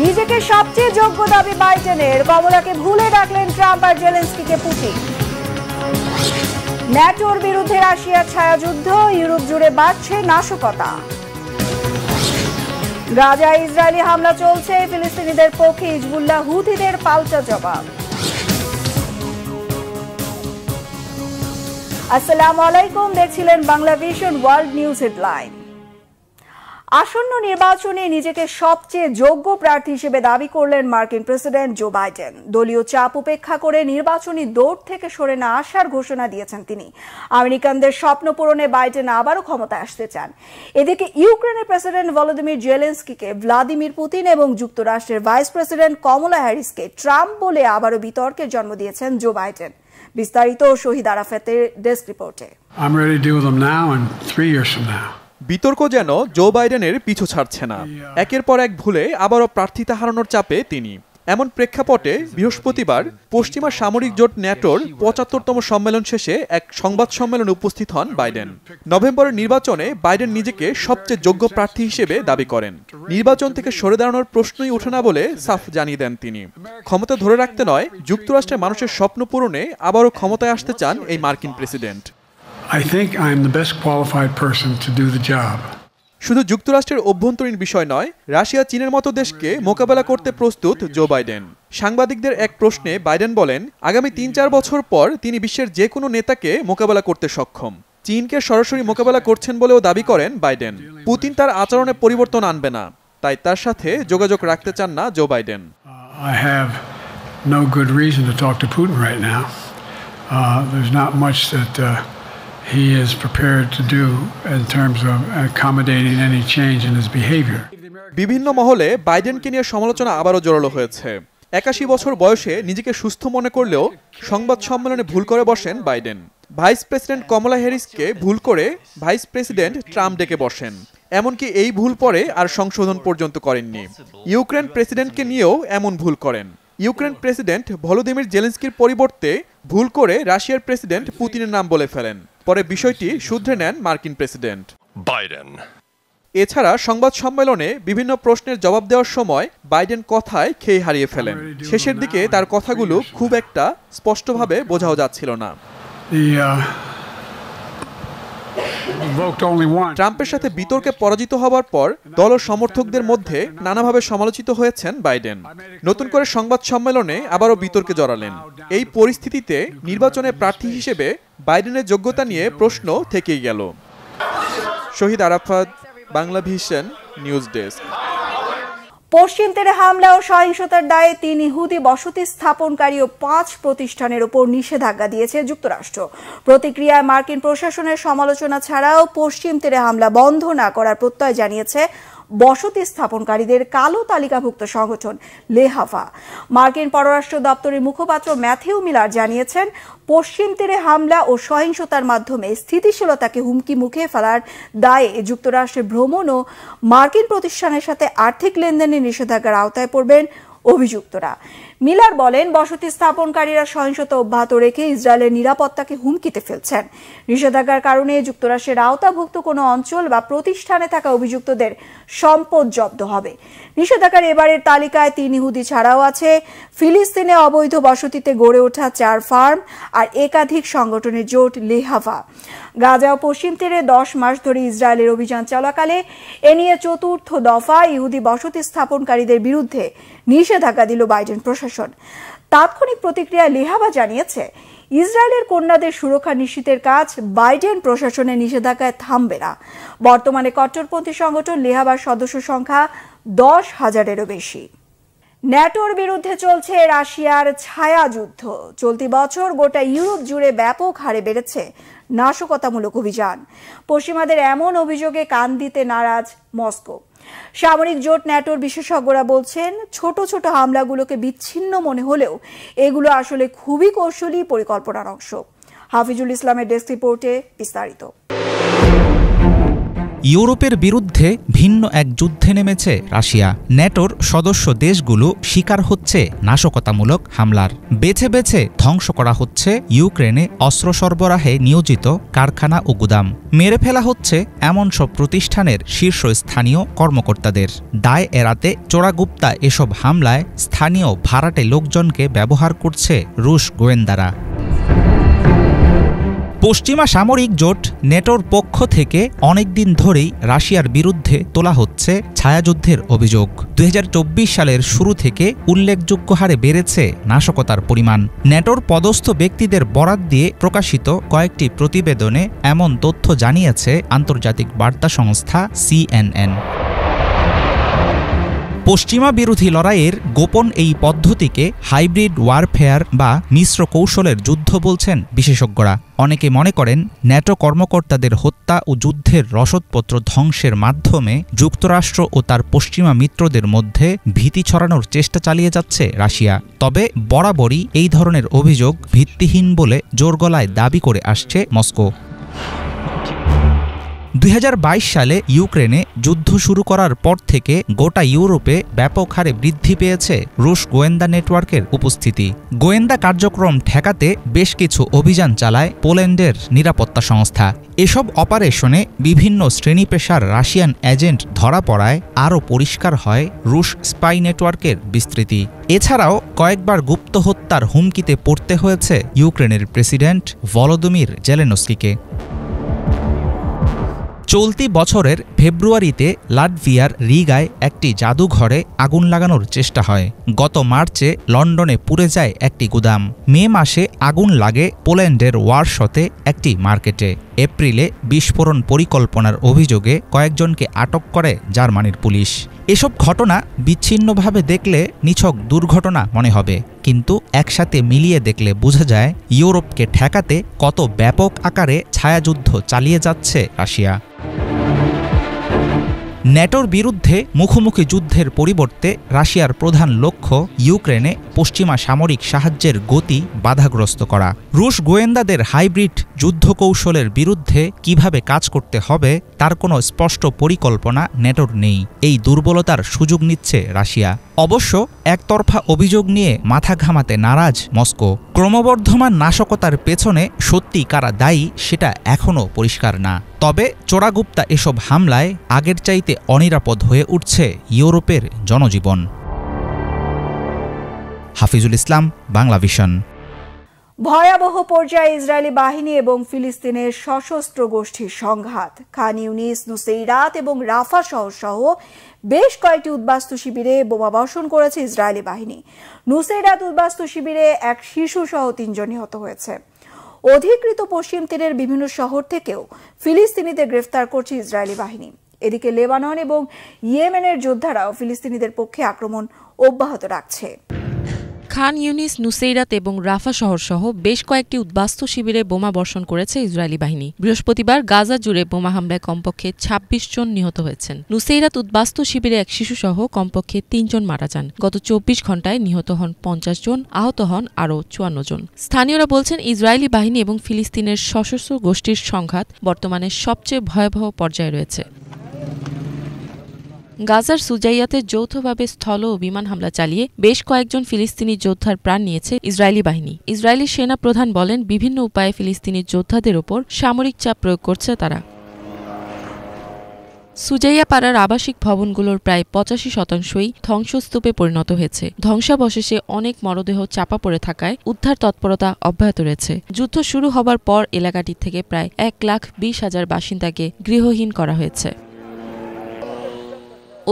নিজেকে সবচেয়ে যোগ্য দাবি বাইডেনের, কমলাকে ভুলে ডাকলেন ট্রাম্প আর জেলেনস্কিকে পুতিন। ন্যাটোর বিরুদ্ধে রাশিয়ার ছায়াযুদ্ধ, ইউরোপ জুড়ে বাড়ছে নাশকতা। গাজায় ইসরায়েলি হামলা চলছে, ফিলিস্তিনিদের পক্ষে হিজবুল্লাহ হুথিদের পাল্টা জবাব। আসসালামু আলাইকুম, দেখছিলেন Bangla vision world news headline. আসন্ন নির্বাচনে নিজেকে সবচেয়ে যোগ্য প্রার্থী হিসেবে দাবি করলেন মার্কিন প্রেসিডেন্ট জো বাইডেন। দলীয় চাপ উপেক্ষা করে নির্বাচনী দৌড় থেকে সরে না আসার ঘোষণা দিয়েছেন তিনি। আমেরিকানদের স্বপ্ন পূরণে বাইডেন আবারও ক্ষমতায় আসতে চান। এদিকে ইউক্রেনের প্রেসিডেন্ট ভলোদিমির জেলেনস্কিকে ভ্লাদিমির পুতিন এবং যুক্তরাষ্ট্রের ভাইস প্রেসিডেন্ট কমলা হ্যারিসকে ট্রাম্প বলে আবারও বিতর্কের জন্ম দিয়েছেন জো বাইডেন। বিস্তারিত শহীদ আরাফাতের ডেস্ক রিপোর্টে। বিতর্ক যেন জো বাইডেনের পিছু ছাড়ছে না। একের পর এক ভুলে আবারও প্রার্থিতা হারানোর চাপে তিনি। এমন প্রেক্ষাপটে বৃহস্পতিবার পশ্চিমা সামরিক জোট ন্যাটোর ৭৫তম সম্মেলন শেষে এক সংবাদ সম্মেলনে উপস্থিত হন বাইডেন। নভেম্বরের নির্বাচনে বাইডেন নিজেকে সবচেয়ে যোগ্য প্রার্থী হিসেবে দাবি করেন। নির্বাচন থেকে সরে দাঁড়ানোর প্রশ্নই ওঠে না বলে সাফ জানিয়ে দেন তিনি। ক্ষমতা ধরে রাখতে নয়, যুক্তরাষ্ট্রের মানুষের স্বপ্ন পূরণে আবারও ক্ষমতায় আসতে চান এই মার্কিন প্রেসিডেন্ট। শুধু যুক্তরাষ্ট্রের অভ্যন্তরীণ বিষয় নয়, রাশিয়া চীনের মতো দেশকে মোকাবেলা করতে প্রস্তুত জো বাইডেন। সাংবাদিকদের এক প্রশ্নে বাইডেন বলেন, আগামী ৩-৪ বছর পর তিনি বিশ্বের যে কোনো নেতাকে মোকাবেলা করতে সক্ষম। চীনকে সরাসরি মোকাবেলা করছেন বলেও দাবি করেন বাইডেন। পুতিন তার আচরণে পরিবর্তন আনবে না, তাই তার সাথে যোগাযোগ রাখতে চান না Joe Biden. He is prepared to do in terms of accommodating any change in his behavior. বিভিন্ন মহলে বাইডেনকে নিয়ে সমালোচনা আবারও জোরালো হয়েছে। ৮১ বছর বয়সে নিজেকে সুস্থ মনে করলেও সংবাদ সম্মেলনে ভুল করে বসেন বাইডেন। ভাইস প্রেসিডেন্ট কমলা হ্যারিসকে ভুল করে ভাইস প্রেসিডেন্ট ট্রাম্প ডেকে বসেন। এমনকি এই ভুল পরে আর সংশোধন পর্যন্ত করেননি। ইউক্রেন প্রেসিডেন্টকে নিয়েও এমন ভুল করেন। ইউক্রেন প্রেসিডেন্ট ভলোদিমির জেলেনস্কির পরিবর্তে ভুল করে রাশিয়ার প্রেসিডেন্ট পুতিনের নাম বলে ফেলেন। পরে বিষয়টি শুধরে নেন মার্কিন প্রেসিডেন্ট বাইডেন। এছাড়া সংবাদ সম্মেলনে বিভিন্ন প্রশ্নের জবাব দেওয়ার সময় বাইডেন কথায় খেই হারিয়ে ফেলেন। শেষের দিকে তার কথাগুলো খুব একটা স্পষ্টভাবে বোঝাও যাচ্ছিল না। ট্রাম্পের সাথে বিতর্কে পরাজিত হওয়ার পর দল ও সমর্থকদের মধ্যে নানাভাবে সমালোচিত হয়েছেন বাইডেন। নতুন করে সংবাদ সম্মেলনে আবারও বিতর্কে জড়ালেন। এই পরিস্থিতিতে নির্বাচনে প্রার্থী হিসেবে বাইডেনের যোগ্যতা নিয়ে প্রশ্ন থেকেই গেল। Shahid Arafat, Bangla Vision news desk. পশ্চিম তীরে হামলা ও সহিংসতার দায়ে ৩ ইহুদি বসতি স্থাপনকারী ও ৫ প্রতিষ্ঠানের উপর নিষেধাজ্ঞা দিয়েছে যুক্তরাষ্ট্র। প্রতিক্রিয়ায় মার্কিন প্রশাসনের সমালোচনা ছাড়াও পশ্চিম তীরে হামলা বন্ধ না করার প্রত্যয় জানিয়েছে বসতি স্থাপনকারীদের কালো তালিকাভুক্ত সংগঠন লেহাভা। মার্কিন পররাষ্ট্র দপ্তরের মুখপাত্র ম্যাথিউ মিলার জানিয়েছেন, পশ্চিম তীরে হামলা ও সহিংসতার মাধ্যমে স্থিতিশীলতাকে হুমকি মুখে ফেলার দায়ে যুক্তরাষ্ট্রে ভ্রমণ ও মার্কিন প্রতিষ্ঠানের সাথে আর্থিক লেনদেনের নিষেধাজ্ঞার আওতায় পড়বেন অভিযুক্তরা। মিলার বলেন, বসতি স্থাপনকারীরা সহিংসতা অব্যাহত রেখে ইসরায়েলের নিরাপত্তাকে হুমকিতে ফেলছেন। নিষেধাজ্ঞার কারণে যুক্তরাষ্ট্রের আওতাভুক্ত কোনো অঞ্চল বা প্রতিষ্ঠানে থাকা অভিযুক্তদের সম্পদ জব্দ হবে। নিষেধাজ্ঞার এবারের তালিকায় ৩ ইহুদি ছাড়াও আছে ফিলিস্তিনে অবৈধ বসতিতে গড়ে ওঠা 4 ফার্ম আর একাধিক সংগঠনের জোট লেহাভা। গাজা ও পশ্চিম তীরে 10 মাস ধরে ইসরায়েলের অভিযান চলাকালে এ নিয়ে 4র্থ দফা ইহুদি বসতি স্থাপনকারীদের বিরুদ্ধে নিষেধাজ্ঞা দিল বাইডেন প্রশাসন। তাৎক্ষণিক প্রতিক্রিয়ায় লেহাভা জানিয়েছে, ইসরায়েলের কন্যাদের সুরক্ষা নিশ্চিতের কাজ বাইডেন প্রশাসনের নিষেধাজ্ঞায় থামবে না। বর্তমানে কট্টরপন্থী সংগঠন লেহাভার সদস্য সংখ্যা 10,000-এরও বেশি। ন্যাটোর বিরুদ্ধে চলছে রাশিয়ার ছায়াযুদ্ধ। চলতি বছর গোটা ইউরোপ জুড়ে ব্যাপক হারে বেড়েছে নাশকতামূলক অভিযান। পশ্চিমাদের এমন অভিযোগে কান দিতে নারাজ মস্কো। সামরিক জোট ন্যাটোর বিশেষজ্ঞরা বলছেন, ছোট ছোট হামলাগুলোকে বিচ্ছিন্ন মনে হলেও এগুলো আসলে খুবই কৌশলী পরিকল্পনার অংশ। হাফিজুল ইসলামের ডেস্ক রিপোর্টে বিস্তারিত। ইউরোপের বিরুদ্ধে ভিন্ন এক যুদ্ধে নেমেছে রাশিয়া। ন্যাটোর সদস্য দেশগুলো শিকার হচ্ছে নাশকতামূলক হামলার। বেছে বেছে ধ্বংস করা হচ্ছে ইউক্রেনে অস্ত্র সরবরাহে নিয়োজিত কারখানা ও গুদাম। মেরে ফেলা হচ্ছে এমন সব প্রতিষ্ঠানের শীর্ষস্থানীয় কর্মকর্তাদের। দায় এড়াতে চোরাগুপ্তা এসব হামলায় স্থানীয় ভাড়াটে লোকজনকে ব্যবহার করছে রুশ গোয়েন্দারা। পশ্চিমা সামরিক জোট নেটোর পক্ষ থেকে অনেকদিন ধরেই রাশিয়ার বিরুদ্ধে তোলা হচ্ছে ছায়াযুদ্ধের অভিযোগ। 2024 সালের শুরু থেকে উল্লেখযোগ্য হারে বেড়েছে নাশকতার পরিমাণ। নেটোর পদস্থ ব্যক্তিদের বরাত দিয়ে প্রকাশিত কয়েকটি প্রতিবেদনে এমন তথ্য জানিয়েছে আন্তর্জাতিক বার্তা সংস্থা CNN। পশ্চিমা বিরোধী লড়াইয়ের গোপন এই পদ্ধতিকে হাইব্রিড ওয়ারফেয়ার বা মিশ্র কৌশলের যুদ্ধ বলছেন বিশেষজ্ঞরা। অনেকে মনে করেন ন্যাটো কর্মকর্তাদের হত্যা ও যুদ্ধের রসদপত্র ধ্বংসের মাধ্যমে যুক্তরাষ্ট্র ও তার পশ্চিমা মিত্রদের মধ্যে ভীতি ছড়ানোর চেষ্টা চালিয়ে যাচ্ছে রাশিয়া। তবে বরাবরই এই ধরনের অভিযোগ ভিত্তিহীন বলে জোর গলায় দাবি করে আসছে মস্কো। 2022 সালে ইউক্রেনে যুদ্ধ শুরু করার পর থেকে গোটা ইউরোপে ব্যাপক হারে বৃদ্ধি পেয়েছে রুশ গোয়েন্দা নেটওয়ার্কের উপস্থিতি। গোয়েন্দা কার্যক্রম ঠেকাতে বেশ কিছু অভিযান চালায় পোল্যান্ডের নিরাপত্তা সংস্থা। এসব অপারেশনে বিভিন্ন শ্রেণীপেশার রাশিয়ান এজেন্ট ধরা পড়ায় আরও পরিষ্কার হয় রুশ স্পাই নেটওয়ার্কের বিস্তৃতি। এছাড়াও কয়েকবার গুপ্ত হত্যার হুমকিতে পড়তে হয়েছে ইউক্রেনের প্রেসিডেন্ট ভলোদিমির জেলেনস্কিকে। চলতি বছরের ফেব্রুয়ারিতে লাটভিয়ার রিগায় একটি জাদুঘরে আগুন লাগানোর চেষ্টা হয়। গত মার্চে লন্ডনে পুড়ে যায় একটি গুদাম। মে মাসে আগুন লাগে পোল্যান্ডের ওয়ারশতে একটি মার্কেটে। এপ্রিলে বিস্ফোরণ পরিকল্পনার অভিযোগে কয়েকজনকে আটক করে জার্মানির পুলিশ। এসব ঘটনা বিচ্ছিন্নভাবে দেখলে নিছক দুর্ঘটনা মনে হবে, কিন্তু একসাথে মিলিয়ে দেখলে বোঝা যায় ইউরোপকে ঠেকাতে কত ব্যাপক আকারে ছায়াযুদ্ধ চালিয়ে যাচ্ছে রাশিয়া। ন্যাটোর বিরুদ্ধে মুখোমুখি যুদ্ধের পরিবর্তে রাশিয়ার প্রধান লক্ষ্য ইউক্রেনে পশ্চিমা সামরিক সাহায্যের গতি বাধাগ্রস্ত করা। রুশ গোয়েন্দাদের হাইব্রিড যুদ্ধকৌশলের বিরুদ্ধে কিভাবে কাজ করতে হবে তার কোনো স্পষ্ট পরিকল্পনা ন্যাটোর নেই। এই দুর্বলতার সুযোগ নিচ্ছে রাশিয়া। অবশ্য একতরফা অভিযোগ নিয়ে মাথা ঘামাতে নারাজ মস্কো। ক্রমবর্ধমান নাশকতার পেছনে সত্যি কারা দায়ী সেটা এখনও পরিষ্কার না। তবে চোরাগুপ্তা এসব হামলায় আগের চাইতে অনিরাপদ হয়ে উঠছে ইউরোপের জনজীবন। হাফিজুল ইসলাম, বাংলা ভিশন। ভয়াবহ পর্যায়ে ইসরায়েলি বাহিনী এবং ফিলিস্তিনের সশস্ত্র গোষ্ঠীর সংঘাত। খান ইউনিস, নুসেইরাত এবং রাফা শহর সহ বেশ কয়েকটি উদ্বাস্তু শিবিরে বোমাবর্ষণ করেছে ইসরায়েলি বাহিনী। নুসেইরাত উদ্বাস্তু শিবিরে এক শিশু সহ 3 জন নিহত হয়েছে। অধিকৃত পশ্চিম তীরের বিভিন্ন শহর থেকেও ফিলিস্তিনিদের গ্রেফতার করছে ইসরায়েলি বাহিনী। এদিকে লেবানন এবং ইয়েমেনের যোদ্ধারাও ফিলিস্তিনিদের পক্ষে আক্রমণ অব্যাহত রাখছে। খান ইউনিস, নুসেইরাত এবং রাফা শহর সহ বেশ কয়েকটি উদ্বাস্তু শিবিরে বোমা বর্ষণ করেছে ইসরায়েলি বাহিনী। বৃহস্পতিবার গাজা জুড়ে বোমা হামলায় কমপক্ষে 26 জন নিহত হয়েছেন। নুসেইরাত উদ্বাস্তু শিবিরে এক শিশু সহ কমপক্ষে 3 জন মারা যান। গত 24 ঘণ্টায় নিহত হন 50 জন, আহত হন আরও 54 জন। স্থানীয়রা বলছেন, ইসরায়েলি বাহিনী এবং ফিলিস্তিনের সশস্ত্র গোষ্ঠীর সংঘাত বর্তমানে সবচেয়ে ভয়াবহ পর্যায়ে রয়েছে। গাজার সুজাইয়াতে যৌথভাবে স্থল ও বিমান হামলা চালিয়ে বেশ কয়েকজন ফিলিস্তিনি যোদ্ধার প্রাণ নিয়েছে ইসরায়েলি বাহিনী। ইসরায়েলি সেনা প্রধান বলেন, বিভিন্ন উপায়ে ফিলিস্তিনি যোদ্ধাদের ওপর সামরিক চাপ প্রয়োগ করছে তারা। সুজাইয়া পাড়ার আবাসিক ভবনগুলোর প্রায় 85% ধ্বংসস্তূপে পরিণত হয়েছে। ধ্বংসাবশেষে অনেক মরদেহ চাপা পড়ে থাকায় উদ্ধার তৎপরতা অব্যাহত রয়েছে। যুদ্ধ শুরু হবার পর এলাকাটি থেকে প্রায় 1,20,000 বাসিন্দাকে গৃহহীন করা হয়েছে।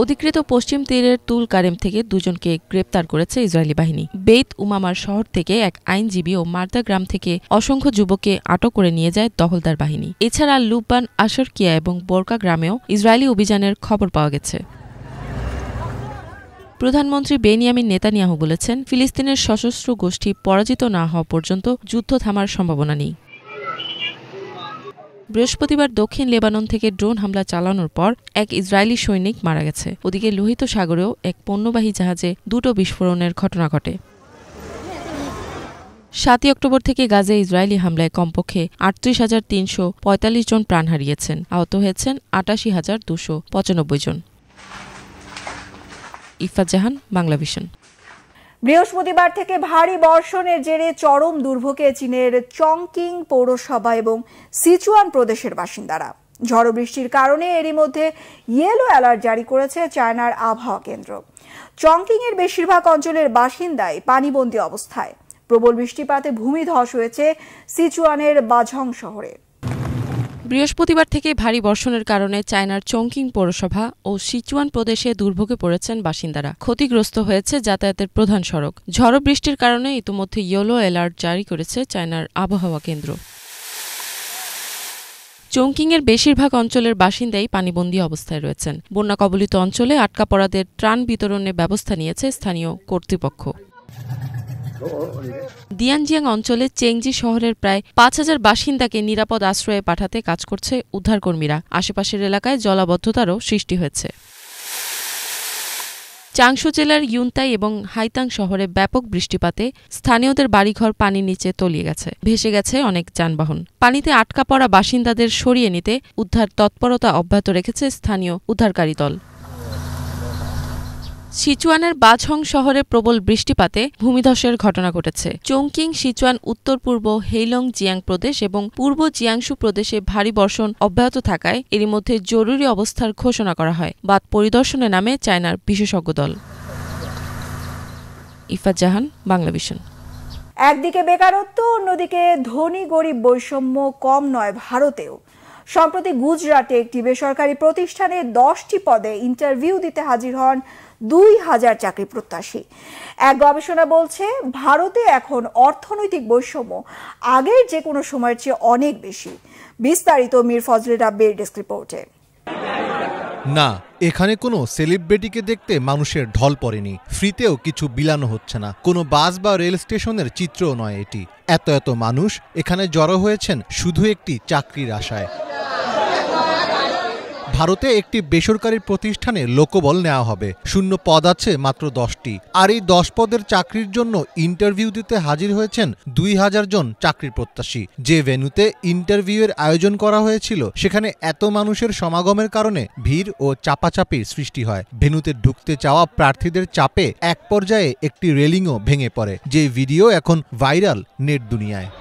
অধিকৃত পশ্চিম তীরের তুল কারেম থেকে 2 জনকে গ্রেপ্তার করেছে ইসরায়েলি বাহিনী। বেইত উমামার শহর থেকে এক আইনজীবী ও মার্দা গ্রাম থেকে অসংখ্য যুবককে আটক করে নিয়ে যায় দখলদার বাহিনী। এছাড়া লুবান, আশরকিয়া এবং বোরকা গ্রামেও ইসরায়েলি অভিযানের খবর পাওয়া গেছে। প্রধানমন্ত্রী বেনিয়ামিন নেতানিয়াহু বলেছেন, ফিলিস্তিনের সশস্ত্র গোষ্ঠী পরাজিত না হওয়া পর্যন্ত যুদ্ধ থামার সম্ভাবনা নেই। বৃহস্পতিবার দক্ষিণ লেবানন থেকে ড্রোন হামলা চালানোর পর এক ইসরায়েলি সৈনিক মারা গেছে। ওদিকে লোহিত সাগরেও এক পণ্যবাহী জাহাজে 2টো বিস্ফোরণের ঘটনা ঘটে। 7 অক্টোবর থেকে গাজায় ইসরায়েলি হামলায় কমপক্ষে ৩৮,৩৪৫ জন প্রাণ হারিয়েছেন, আহত হয়েছেন ৮৮,২৯৫ জন। ইফাত জাহান, বাংলাভিশন। বৃহস্পতিবার থেকে ভারী বর্ষণের জেরে চরম দুর্ভোগে চীনের চংকিং পৌরসভা এবং সিচুয়ান প্রদেশের বাসিন্দারা। ঝড়ো বৃষ্টির কারণে এরই মধ্যে ইয়েলো অ্যালার্ট জারি করেছে চায়নার আবহাওয়া কেন্দ্র। চংকিং এর বেশিরভাগ অঞ্চলের বাসিন্দাই পানিবন্দী অবস্থায়। প্রবল বৃষ্টিপাতে ভূমিধস হয়েছে সিচুয়ানের বাঝং শহরে। বৃহস্পতিবার থেকে ভারী বর্ষণের কারণে চায়নার চংকিং পৌরসভা ও সিচুয়ান প্রদেশে দুর্ভোগে পড়েছেন বাসিন্দারা। ক্ষতিগ্রস্ত হয়েছে যাতায়াতের প্রধান সড়ক। ঝড়ো বৃষ্টির কারণে ইতিমধ্যে ইয়েলো অ্যালার্ট জারি করেছে চায়নার আবহাওয়া কেন্দ্র। চংকিংয়ের বেশিরভাগ অঞ্চলের বাসিন্দাই পানিবন্দী অবস্থায় রয়েছেন। বন্যা কবলিত অঞ্চলে আটকা পড়াদের ত্রাণ বিতরণের ব্যবস্থা নিয়েছে স্থানীয় কর্তৃপক্ষ। দিয়ানজিয়াং অঞ্চলে চেংজি শহরের প্রায় ৫,০০০ বাসিন্দাকে নিরাপদ আশ্রয়ে পাঠাতে কাজ করছে উদ্ধারকর্মীরা। আশেপাশের এলাকায় জলাবদ্ধতারও সৃষ্টি হয়েছে। চাংশু জেলার ইউনতাই এবং হাইতাং শহরে ব্যাপক বৃষ্টিপাতে স্থানীয়দের বাড়িঘর পানির নিচে তলিয়ে গেছে, ভেসে গেছে অনেক যানবাহন। পানিতে আটকা পড়া বাসিন্দাদের সরিয়ে নিতে উদ্ধার তৎপরতা অব্যাহত রেখেছে স্থানীয় উদ্ধারকারী দল। সিচুয়ানের বাঝং শহরে প্রবল বৃষ্টিপাতে ভূমিধসের ঘটনা ঘটেছে। চংকিং, সিচুয়ান, উত্তর পূর্ব হেইলং জিয়াং প্রদেশ এবং পূর্ব জিয়াংশু প্রদেশে ভারী বর্ষণ অব্যাহত থাকায় এরই মধ্যে জরুরি অবস্থার ঘোষণা করা হয়। বাঁধ পরিদর্শনে নামে চায়নার বিশেষজ্ঞ দল। ইফাত জাহান, বাংলাভিশন। একদিকে বেকারত্ব, অন্যদিকে ধনী গরিব বৈষম্য কম নয় ভারতেও। সম্প্রতি গুজরাটে একটি বেসরকারি প্রতিষ্ঠানে 10টি পদে ইন্টারভিউ দিতে হাজির হন ২,০০০ চাকরি প্রত্যাশী। এক গবেষণা বলছে ভারতে এখন অর্থনৈতিক বৈষম্য আগের যে কোনো সময়ের চেয়ে অনেক বেশি। বিস্তারিত মীর ফজলে রাব্বির ডেস্ক রিপোর্টে। না, এখানে কোনো সেলিব্রিটিকে দেখতে মানুষের ঢল পড়েনি। ফ্রিতেও কিছু বিলানো হচ্ছে না। কোনো বাস বা রেল স্টেশনের চিত্রও নয় এটি। এত এত মানুষ এখানে জড়ো হয়েছেন শুধু একটি চাকরির আশায়। ভারতে একটি বেসরকারি প্রতিষ্ঠানে লোকবল নেওয়া হবে। শূন্য পদ আছে মাত্র 10টি। আর এই 10 পদের চাকরির জন্য ইন্টারভিউ দিতে হাজির হয়েছেন ২,০০০ জন চাকরির প্রত্যাশী। যে ভেন্যুতে ইন্টারভিউয়ের আয়োজন করা হয়েছিল সেখানে এত মানুষের সমাগমের কারণে ভিড় ও চাপাচাপির সৃষ্টি হয়। ভেন্যুতে ঢুকতে চাওয়া প্রার্থীদের চাপে এক পর্যায়ে একটি রেলিংও ভেঙে পড়ে, যে ভিডিও এখন ভাইরাল নেট দুনিয়ায়।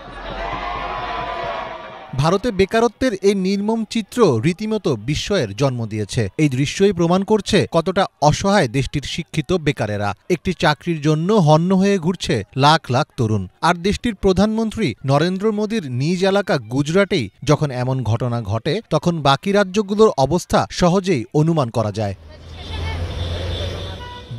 ভারতে বেকারত্বের এই নির্মম চিত্র রীতিমতো বিস্ময়ের জন্ম দিয়েছে। এই দৃশ্যই প্রমাণ করছে কতটা অসহায় দেশটির শিক্ষিত বেকারেরা। একটি চাকরির জন্য হন্য হয়ে ঘুরছে লাখ লাখ তরুণ। আর দেশটির প্রধানমন্ত্রী নরেন্দ্র মোদীর নিজ এলাকা গুজরাটেই যখন এমন ঘটনা ঘটে, তখন বাকি রাজ্যগুলোর অবস্থা সহজেই অনুমান করা যায়।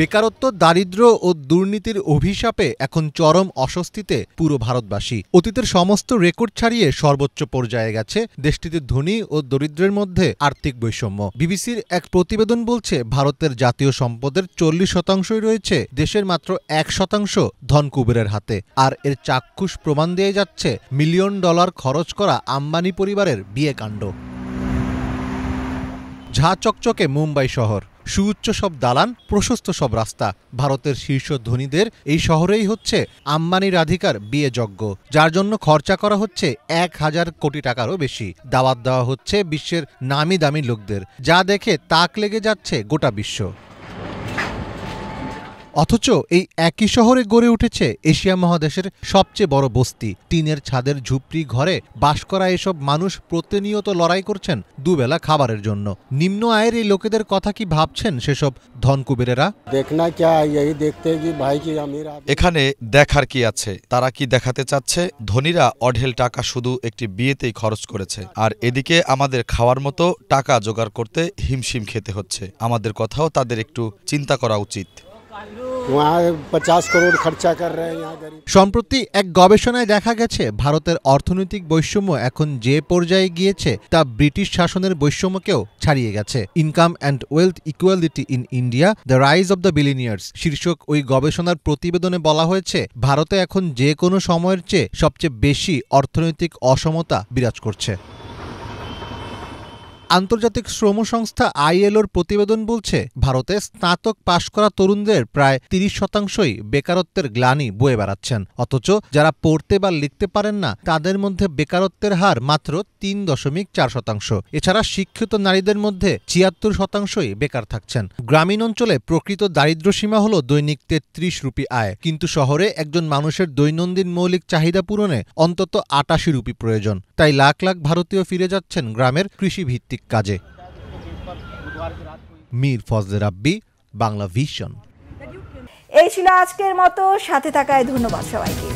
বেকারত্ব, দারিদ্র্য ও দুর্নীতির অভিশাপে এখন চরম অস্বস্তিতে পুরো ভারতবাসী। অতীতের সমস্ত রেকর্ড ছাড়িয়ে সর্বোচ্চ পর্যায়ে গেছে দেশটিতে ধনী ও দরিদ্রের মধ্যে আর্থিক বৈষম্য। বিবিসির এক প্রতিবেদন বলছে ভারতের জাতীয় সম্পদের 40% রয়েছে দেশের মাত্র 1% ধন কুবেরের হাতে। আর এর চাক্ষুষ প্রমাণ দিয়ে যাচ্ছে $মিলিয়ন খরচ করা আম্বানি পরিবারের বিয়ে কাণ্ড। ঝাঁ চকচকে মুম্বাই শহর, সুউচ্চ সব দালান, প্রশস্ত সব রাস্তা। ভারতের শীর্ষ ধনীদের এই শহরেই হচ্ছে আম্বানি রাধিকার বিয়ে যজ্ঞ, যার জন্য খরচা করা হচ্ছে 1,000 কোটি টাকারও বেশি। দাওয়াত দেওয়া হচ্ছে বিশ্বের নামি দামি লোকদের, যা দেখে তাক লেগে যাচ্ছে গোটা বিশ্ব। অথচ এই একই শহরে গড়ে উঠেছে এশিয়া মহাদেশের সবচেয়ে বড় বস্তি। টিনের ছাদের ঝুপড়ি ঘরে বাস করা এসব মানুষ প্রতিনিয়ত লড়াই করছেন দুবেলা খাবারের জন্য। নিম্ন আয়ের এই লোকেদের কথা কি ভাবছেন সেসব ধনকুবেরেরা? এখানে দেখার কি আছে? তারা কি দেখাতে চাচ্ছে? ধনীরা অঢেল টাকা শুধু একটি বিয়েতেই খরচ করেছে, আর এদিকে আমাদের খাওয়ার মতো টাকা জোগাড় করতে হিমশিম খেতে হচ্ছে। আমাদের কথাও তাদের একটু চিন্তা করা উচিত। সম্প্রতি এক গবেষণায় দেখা গেছে ভারতের অর্থনৈতিক বৈষম্য এখন যে পর্যায়ে গিয়েছে তা ব্রিটিশ শাসনের বৈষম্যকেও ছাড়িয়ে গেছে। Income and wealth equality in India, the rise of the billionaires শীর্ষক ওই গবেষণার প্রতিবেদনে বলা হয়েছে ভারতে এখন যে কোনো সময়ের চেয়ে সবচেয়ে বেশি অর্থনৈতিক অসমতা বিরাজ করছে। আন্তর্জাতিক শ্রম সংস্থা ILOর প্রতিবেদন বলছে ভারতে স্নাতক পাশ করা তরুণদের প্রায় 30%ই বেকারত্বের গ্লানি বয়ে বেড়াচ্ছেন, অথচ যারা পড়তে বা লিখতে পারেন না তাদের মধ্যে বেকারত্বের হার মাত্র 3.4%। এছাড়া শিক্ষিত নারীদের মধ্যে 76%ই বেকার থাকছেন। গ্রামীণ অঞ্চলে প্রকৃত দারিদ্র্যসীমা হল দৈনিক 33 রুপি আয়, কিন্তু শহরে একজন মানুষের দৈনন্দিন মৌলিক চাহিদা পূরণে অন্তত 88 রুপি প্রয়োজন। তাই লাখ লাখ ভারতীয় ফিরে যাচ্ছেন গ্রামের কৃষিভিত্তিক কাজে। মীর ফজলে রাব্বি, বাংলা ভিশন। এই ছিল আজকের মতো, সাথে থাকায় ধন্যবাদ সবাইকে।